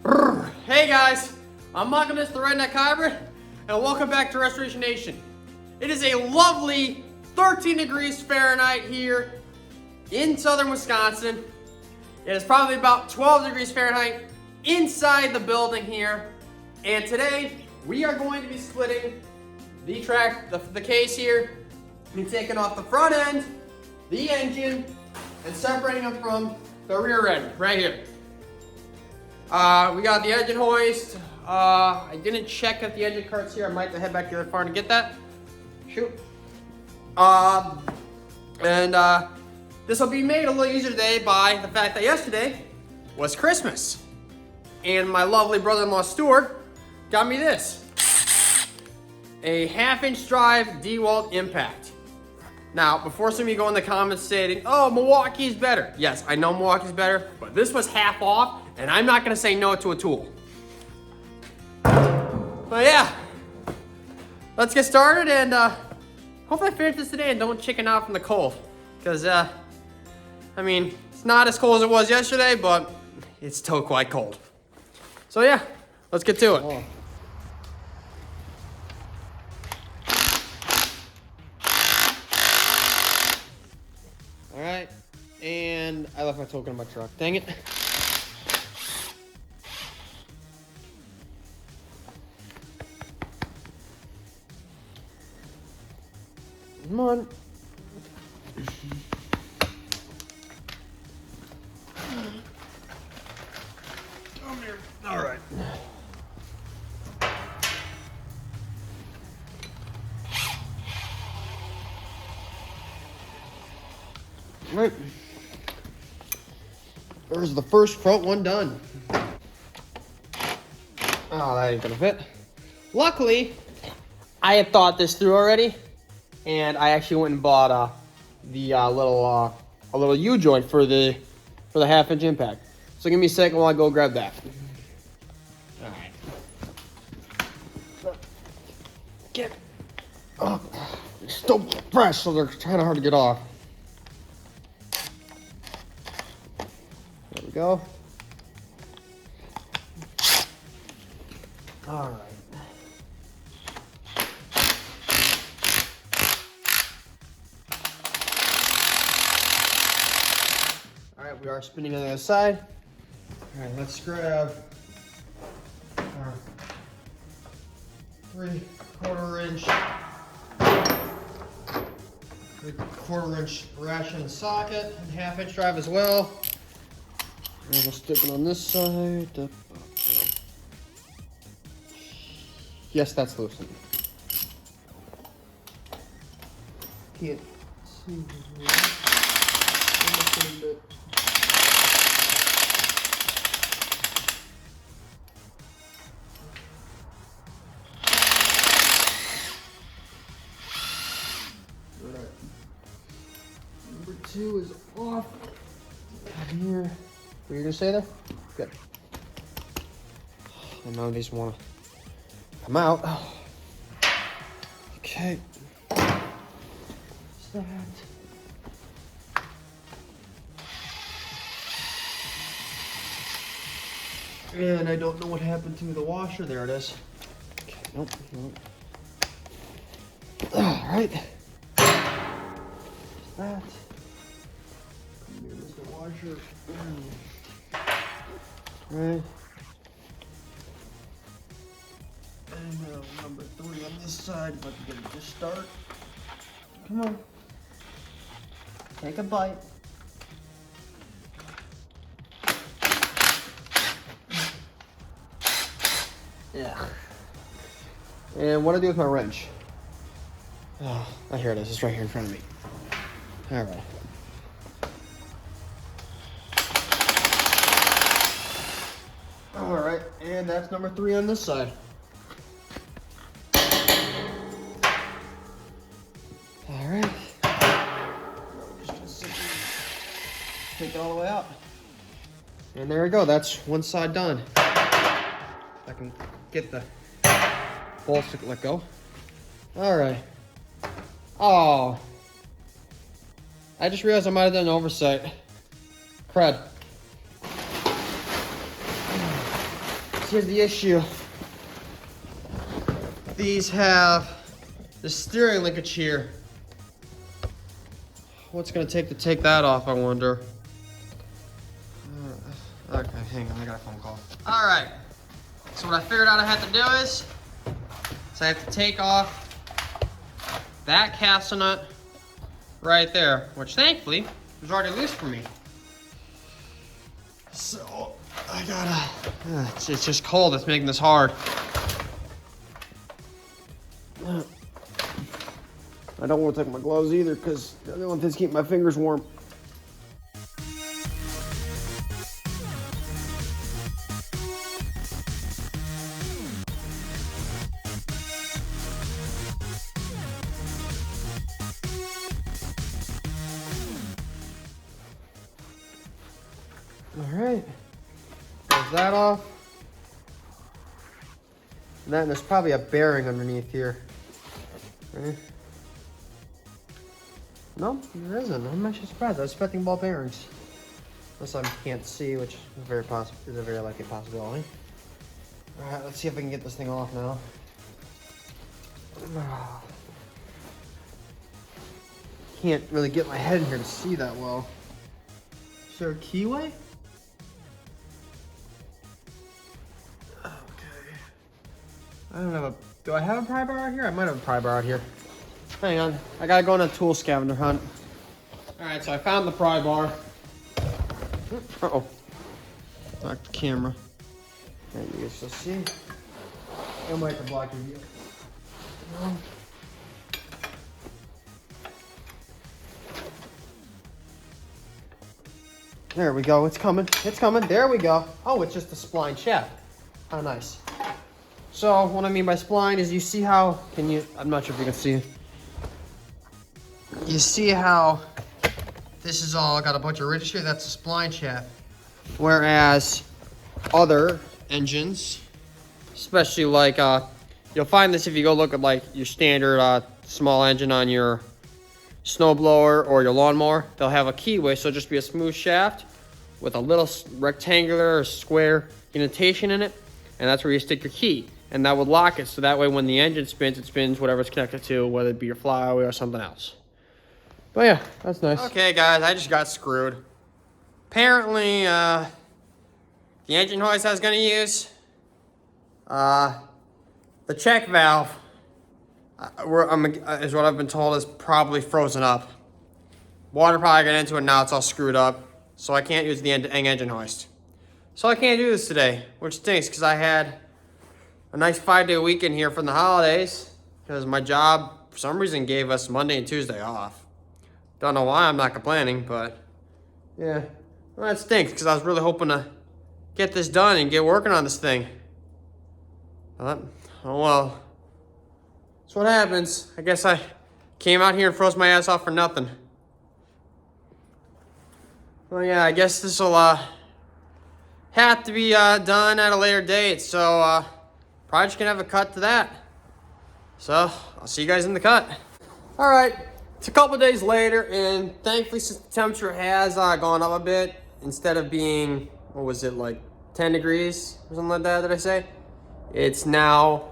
Hey guys, I'm Magnus the Redneck Hybrid, and welcome back to Restoration Nation. It is a lovely 13 degrees Fahrenheit here in southern Wisconsin. It is probably about 12 degrees Fahrenheit inside the building here. And today we are going to be splitting the case here, and taking off the front end, the engine, and separating them from the rear end right here. We got the engine hoist. I didn't check if the engine cart's here. I might have to head back to the other farm to get that. Shoot. This will be made a little easier today by the fact that yesterday was Christmas. And my lovely brother-in-law Stuart got me this. A 1/2-inch drive DeWalt Impact. Now, before some of you go in the comments stating, oh, Milwaukee's better. Yes, I know Milwaukee's better, but this was half off, and I'm not gonna say no to a tool. But yeah, let's get started, and hopefully I finish this today and don't chicken out from the cold. Because, I mean, it's not as cold as it was yesterday, but it's still quite cold. So yeah, let's get to it. Oh. All right, and I left my token in my truck. Dang it. Come on. Come here. All right. Right. There's the first front one done. Oh, that ain't gonna fit. Luckily, I had thought this through already, and I actually went and bought a little U-joint for the 1/2-inch impact. So give me a second while I go grab that. All right. Get. Oh, they're still fresh, so they're kind of hard to get off. There we go. All right. All right, we are spinning on the other side. All right, let's grab our 3/4-inch ration socket and 1/2-inch drive as well. And we'll stick it on this side. Yes, that's loosened. Can't see. Alright. Number 2 is off. Here. What are you gonna say there? Good. I know these want to come out. Okay. What's that? And I don't know what happened to the washer. There it is. Okay, nope. All right. That. Here's the washer. Right. And number 3 on this side. If I can get it to start. Come on. Take a bite. Yeah. And what do I do with my wrench? Oh, here it is. It's right here in front of me. All right. All right, and that's number 3 on this side. All right. Just take it all the way out. And there we go. That's one side done. I can get the bolts to let go. All right. Oh, I just realized I might have done an oversight. Crud. here's the issue. These have the steering linkage here. What's gonna take to take that off, I wonder? Okay, hang on, I got a phone call. All right, so what I figured out I have to do is I have to take off that castle nut right there, which thankfully was already loose for me. So I gotta, it's just cold, it's making this hard. I don't want to take my gloves either because I don't want this to keep my fingers warm. All right, there's that off. And then there's probably a bearing underneath here. Right? No, there isn't. I'm actually surprised. I was expecting ball bearings. Unless I can't see, which is a very likely possibility. All right, let's see if I can get this thing off now. Can't really get my head in here to see that well. Is there a keyway? I don't have a, do I have a pry bar out here? I might have a pry bar out here. Hang on, I gotta go on a tool scavenger hunt. All right, so I found the pry bar. Uh-oh, knocked the camera. There you guys will see. I might have to block your view. No. There we go, it's coming, there we go. Oh, it's just a spline shaft. How nice. So what I mean by spline is you see how, I'm not sure if you can see. You see how this is all got a bunch of ridges here? That's a spline shaft. Whereas other engines, especially like, you'll find this if you go look at like your standard small engine on your snowblower or your lawnmower, they'll have a keyway, so it'll just be a smooth shaft with a little rectangular or square indentation in it, and that's where you stick your key. And that would lock it, so that way when the engine spins, it spins whatever it's connected to, whether it be your flywheel or something else. But yeah, that's nice. Okay guys, I just got screwed. Apparently, the engine hoist I was gonna use, the check valve, is what I've been told is probably frozen up. Water probably got into it, now it's all screwed up. So I can't use the engine hoist. So I can't do this today, which stinks because I had a nice 5-day weekend here from the holidays because my job, for some reason, gave us Monday and Tuesday off. Don't know why, I'm not complaining, but yeah. Well, that stinks because I was really hoping to get this done and get working on this thing. Oh well. That's what happens. I guess I came out here and froze my ass off for nothing. Well, yeah, I guess this will have to be done at a later date, so probably just gonna have a cut to that. So I'll see you guys in the cut. All right, it's a couple days later, and thankfully since the temperature has gone up a bit, instead of being, what was it, like 10 degrees or something like that, did I say? It's now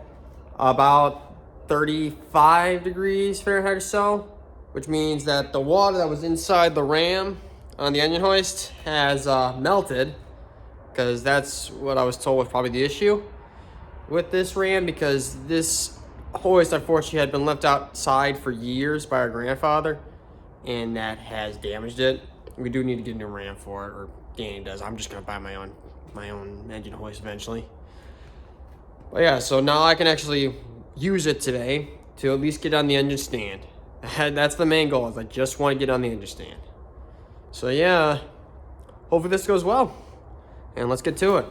about 35 degrees Fahrenheit or so, which means that the water that was inside the ram on the engine hoist has melted, because that's what I was told was probably the issue with this ram, because this hoist unfortunately had been left outside for years by our grandfather, and that has damaged it. We do need to get a new ram for it, or Danny does. I'm just gonna buy my own engine hoist eventually. But yeah, so now I can actually use it today to at least get on the engine stand. That's the main goal, is I just want to get on the engine stand. So yeah, hopefully this goes well, and let's get to it.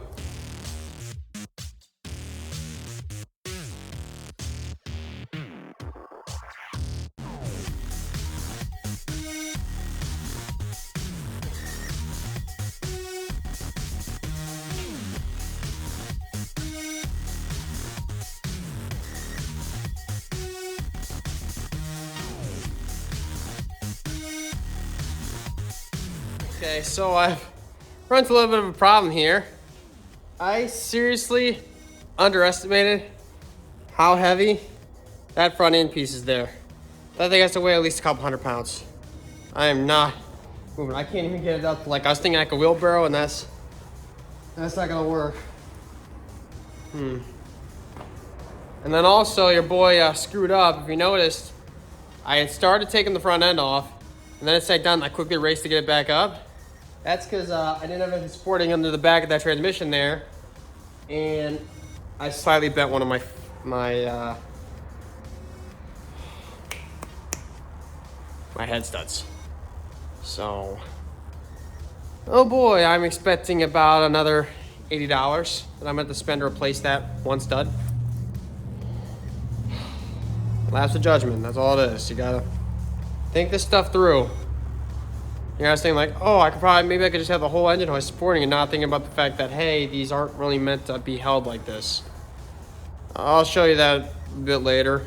Okay, so I've run into a little bit of a problem here. I seriously underestimated how heavy that front end piece is there. That thing has to weigh at least a couple 100 pounds. I am not moving. I can't even get it up. Like, I was thinking like a wheelbarrow, and that's not gonna work. And then also your boy screwed up. If you noticed, I had started taking the front end off, and then it sat down and I quickly raced to get it back up. That's because I didn't have anything supporting under the back of that transmission there, and I slightly bent one of my head studs. So, oh boy, I'm expecting about another $80 that I'm gonna have to spend to replace that one stud. Lapse of judgment, that's all it is. You gotta think this stuff through. You guys think like, oh, maybe I could just have the whole engine hoist supporting and not thinking about the fact that, hey, these aren't really meant to be held like this. I'll show you that a bit later.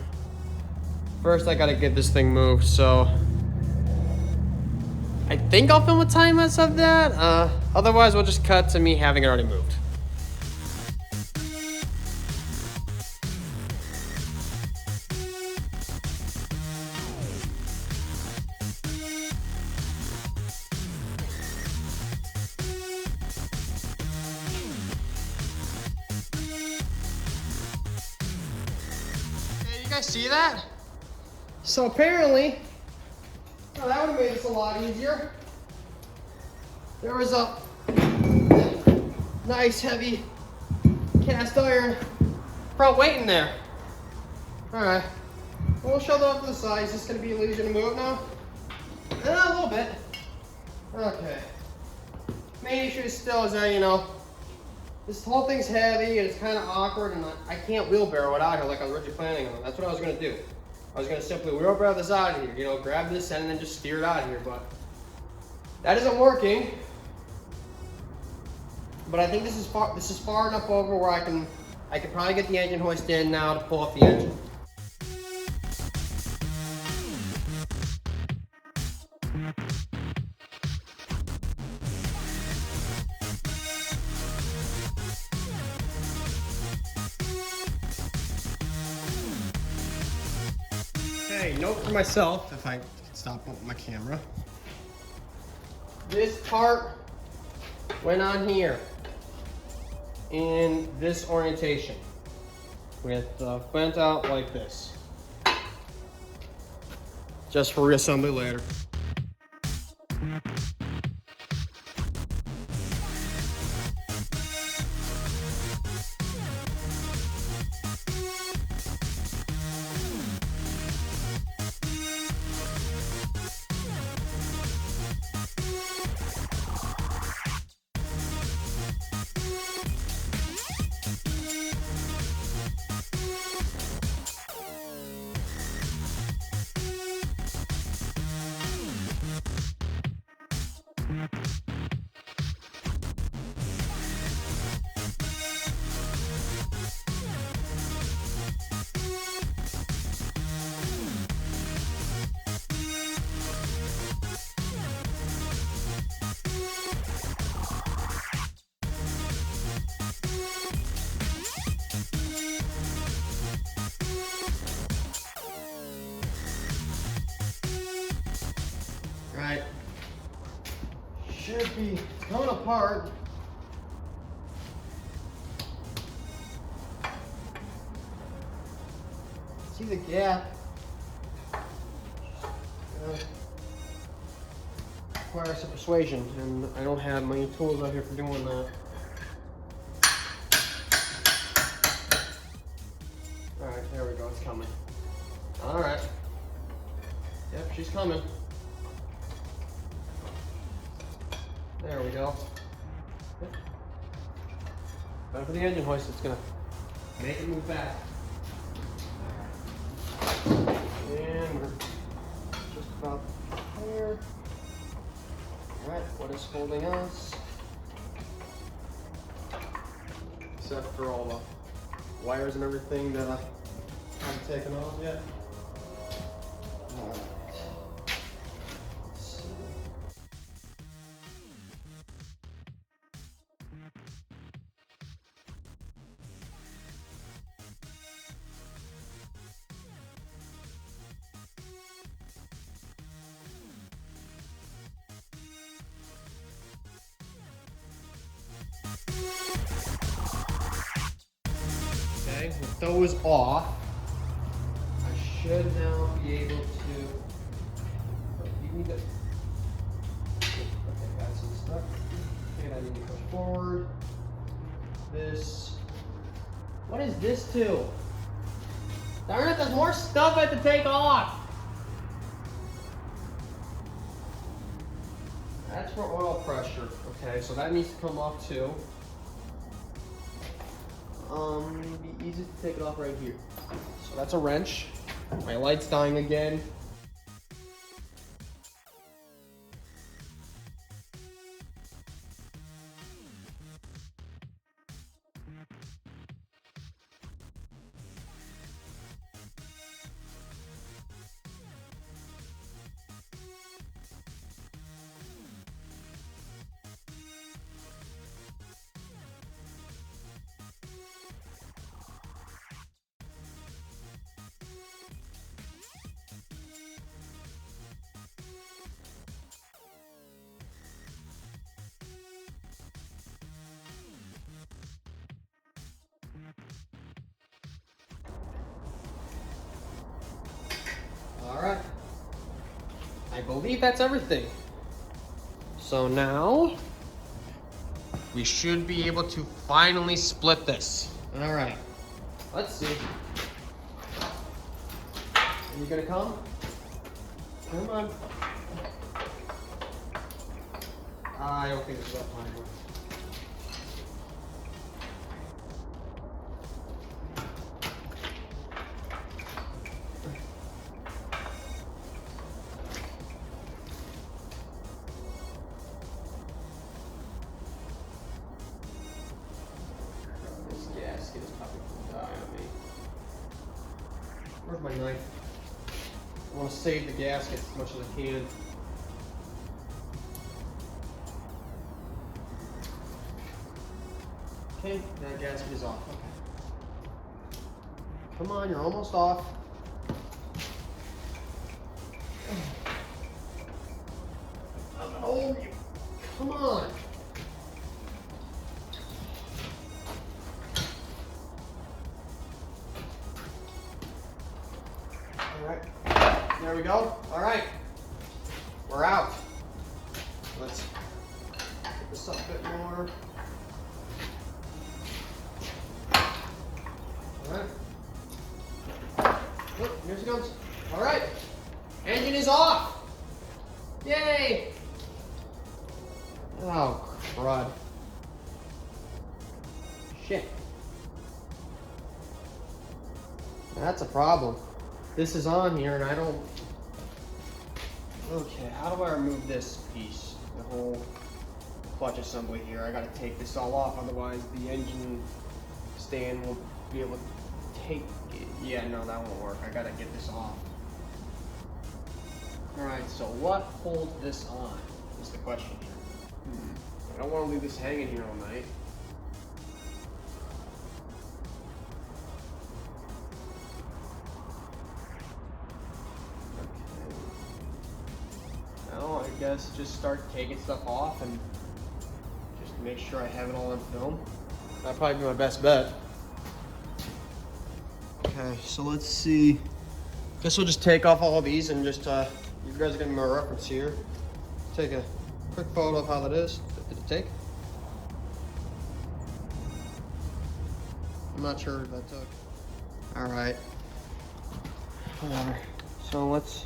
First, I gotta get this thing moved, so I think I'll film a time lapse of that. Otherwise, we'll just cut to me having it already moved. You guys see that? So apparently, oh, that would have made this a lot easier. There was a nice heavy cast iron front weight in there. All right, we'll show that off to the side. Is this gonna be easier to move now? A little bit. Okay. Main issue still is that, you know, this whole thing's heavy and it's kind of awkward, and I can't wheelbarrow it out here like I was originally planning on. That's what I was going to do. I was going to simply wheelbarrow this out of here, you know, grab this end and then just steer it out of here, but that isn't working. But I think this is far enough over where I can probably get the engine hoist in now to pull off the engine. Hey, note for myself, if I can stop my camera. This part went on here in this orientation with bent out like this. Just for reassembly later. Right. Should be coming apart. See the gap. Requires some persuasion, and I don't have many tools out here for doing that. Alright, there we go, it's coming. Alright. Yep, she's coming. There we go. Yep. But for the engine hoist, it's gonna make it move back. And we're just about there. Alright, what is holding us? Except for all the wires and everything that I haven't taken off yet. Alright. Okay, with those off, I should now be able to. Oh, you need to. Okay, got some stuff. Okay, I need to push forward. This. What is this to? Darn it, there's more stuff I have to take off. That's for oil pressure. Okay, so that needs to come off too. It'd be easy to take it off right here. So that's a wrench. My light's dying again. All right. I believe that's everything. So now we should be able to finally split this. All right. Let's see. Are you gonna come? Come on. I don't think this is up time. Where's my knife? I want to save the gasket as much as I can. Okay, that gasket is off. Okay. Come on, you're almost off. I'm gonna hold you. Come on. All right, there we go. All right, we're out. Let's get this up a bit more. All right. Oh, here she comes. All right, engine is off. Yay! Oh, crud. Shit. That's a problem. This is on here and I don't... Okay, how do I remove this piece? The whole clutch assembly here. I gotta take this all off, otherwise the engine stand won't be able to take it. Yeah, no, that won't work. I gotta get this off. Alright, so what holds this on is the question here. I don't want to leave this hanging here all night. Now I guess just start taking stuff off and just make sure I have it all on film. That'd probably be my best bet. Okay, so let's see. Guess we'll just take off all of these and just, you guys are getting my reference here. Take a quick photo of how that is. Did it take? I'm not sure if that took. All right. Whatever. So let's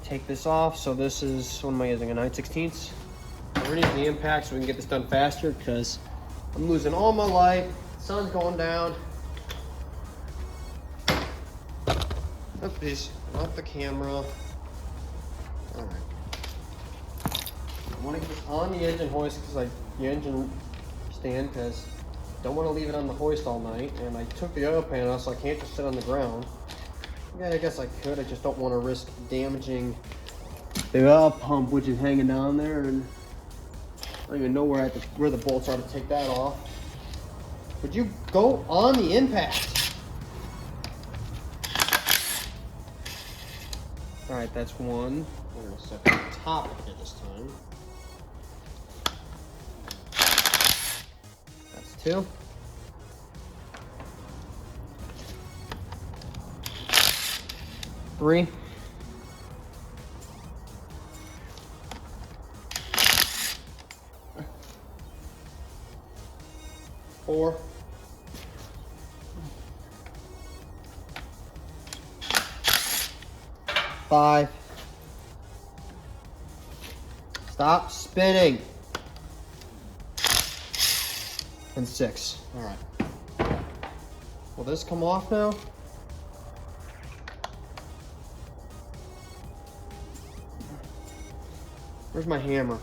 take this off. So this is, what am I using, a 9/16? We're using the impact so we can get this done faster because I'm losing all my light. The sun's going down. Up these, off the camera. All right. I want to get this on the engine hoist the engine stand because I don't want to leave it on the hoist all night. And I took the oil pan off, so I can't just sit on the ground. Yeah, I guess I could. I just don't want to risk damaging the oil pump, which is hanging down there, and I don't even know where the bolts are to take that off. Would you go on the impact? All right, that's one. We're gonna set the top of it this time. That's two. 3. Four. 5. Stop spinning. And 6. All right. Will this come off now? Where's my hammer?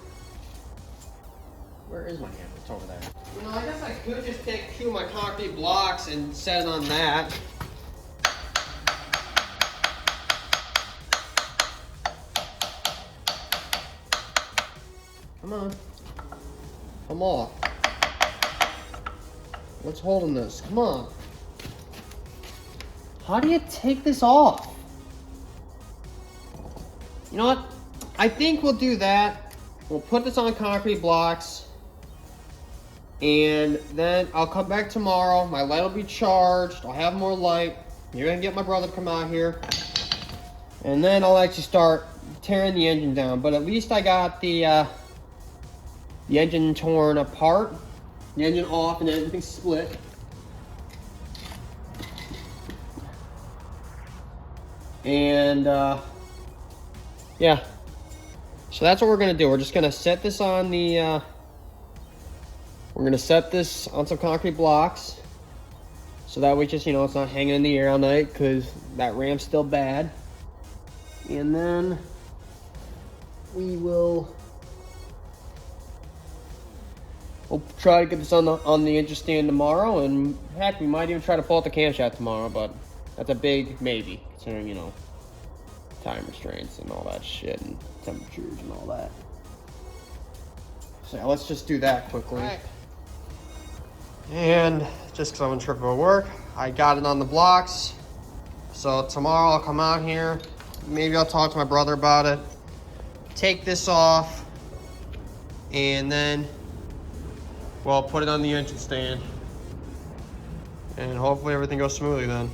Where is my hammer? It's over there. You know, I guess I could just take 2 of my concrete blocks and set it on that. Come on. Come on. What's holding this? Come on. How do you take this off? You know what? I think we'll do that. We'll put this on concrete blocks. And then I'll come back tomorrow. My light will be charged. I'll have more light. You're gonna get my brother to come out here. And then I'll actually start tearing the engine down. But at least I got the engine torn apart. The engine off and everything split. And yeah. So that's what we're gonna do. We're just gonna set this on the we're gonna set this on some concrete blocks, so that way just, you know, it's not hanging in the air all night, because that ram's still bad. And then we'll try to get this on the engine stand tomorrow, and heck, we might even try to pull out the camshaft tomorrow, but that's a big maybe, considering, you know, time restraints and all that shit, and temperatures and all that. So yeah, let's just do that quickly. Right. And just because I'm on trip for work, I got it on the blocks. So tomorrow I'll come out here. Maybe I'll talk to my brother about it. Take this off. And then, well, put it on the engine stand. And hopefully everything goes smoothly then.